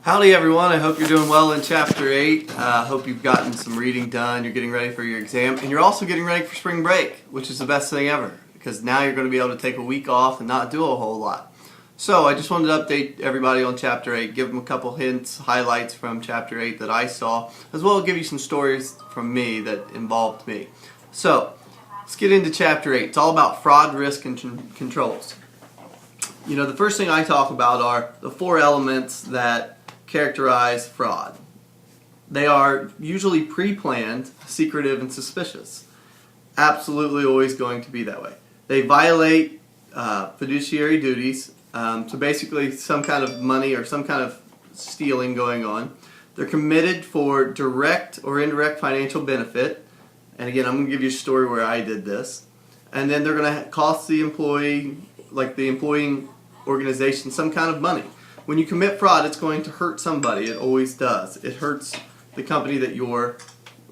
Howdy everyone, I hope you're doing well in Chapter 8. Hope you've gotten some reading done, you're getting ready for your exam, and you're also getting ready for spring break, which is the best thing ever, because now you're going to be able to take a week off and not do a whole lot. So I just wanted to update everybody on Chapter 8, give them a couple hints, highlights from Chapter 8 that I saw, as well as give you some stories from me that involved me. So, let's get into Chapter 8. It's all about fraud, risk, and controls. You know, the first thing I talk about are the four elements that characterize fraud. They are usually pre-planned, secretive, and suspicious. Absolutely always going to be that way. They violate fiduciary duties, so basically some kind of money or some kind of stealing going on. They're committed for direct or indirect financial benefit, and again I'm going to give you a story where I did this. And then they're going to cost the employee, like the employing organization, some kind of money. When you commit fraud, it's going to hurt somebody. It always does. It hurts the company that you're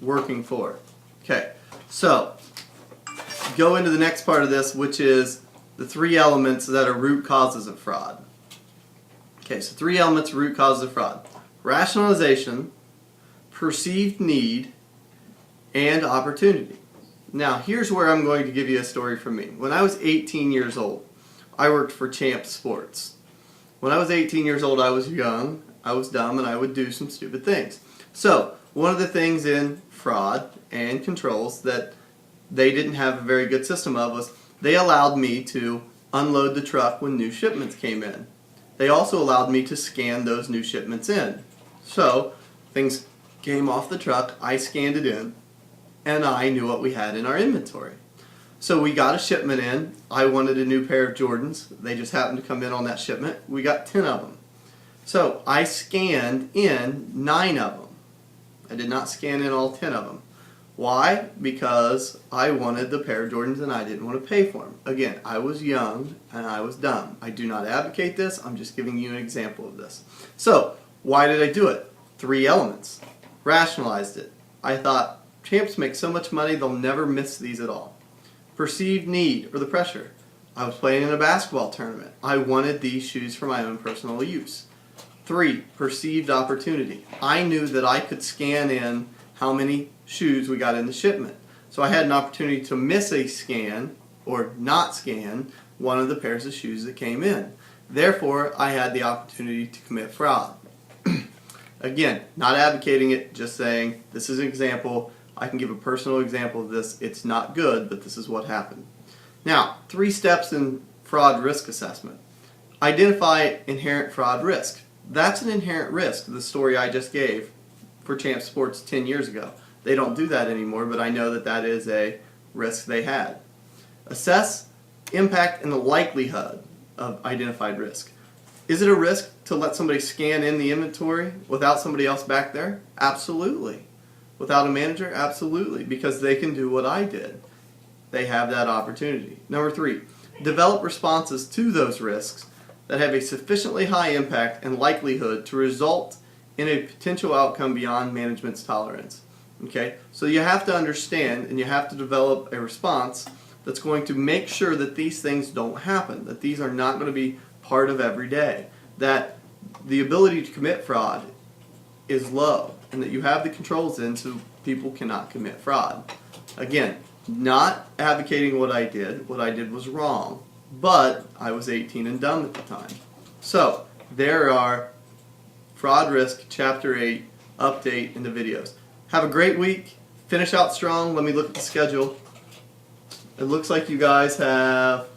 working for. Okay, so go into the next part of this, which is the three elements that are root causes of fraud. Okay, so three elements of root causes of fraud: rationalization, perceived need, and opportunity. Now, here's where I'm going to give you a story from me. When I was 18 years old, I worked for Champs Sports. When I was 18 years old, I was young, I was dumb, and I would do some stupid things. So, one of the things in fraud and controls that they didn't have a very good system of was they allowed me to unload the truck when new shipments came in. They also allowed me to scan those new shipments in. So, things came off the truck, I scanned it in, and I knew what we had in our inventory. So we got a shipment in. I wanted a new pair of Jordans. They just happened to come in on that shipment. We got 10 of them. So I scanned in 9 of them. I did not scan in all 10 of them. Why? Because I wanted the pair of Jordans and I didn't want to pay for them. Again, I was young and I was dumb. I do not advocate this. I'm just giving you an example of this. So why did I do it? 3 elements. Rationalized it. I thought, Champs make so much money, they'll never miss these at all. Perceived need, or the pressure. I was playing in a basketball tournament. I wanted these shoes for my own personal use. 3, perceived opportunity. I knew that I could scan in how many shoes we got in the shipment. So I had an opportunity to miss a scan, or not scan, one of the pairs of shoes that came in. Therefore, I had the opportunity to commit fraud. Again, not advocating it, just saying this is an example. I can give a personal example of this. It's not good, but this is what happened. Now, 3 steps in fraud risk assessment. Identify inherent fraud risk. That's an inherent risk, the story I just gave for Champs Sports 10 years ago. They don't do that anymore, but I know that that is a risk they had. Assess impact and the likelihood of identified risk. Is it a risk to let somebody scan in the inventory without somebody else back there? Absolutely. Without a manager? Absolutely, because they can do what I did. They have that opportunity. Number 3, develop responses to those risks that have a sufficiently high impact and likelihood to result in a potential outcome beyond management's tolerance. Okay? So you have to understand and you have to develop a response that's going to make sure that these things don't happen, that these are not going to be part of every day, that the ability to commit fraud is low, and that you have the controls in so people cannot commit fraud. Again, not advocating what I did. What I did was wrong, but I was 18 and dumb at the time. So, there are Fraud Risk Chapter 8 update in the videos. Have a great week. Finish out strong. Let me look at the schedule. It looks like you guys have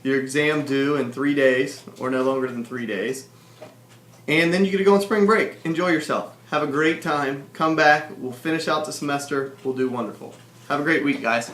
your exam due in 3 days, or no longer than 3 days. And then you get to go on spring break. Enjoy yourself. Have a great time. Come back. We'll finish out the semester. We'll do wonderful. Have a great week, guys.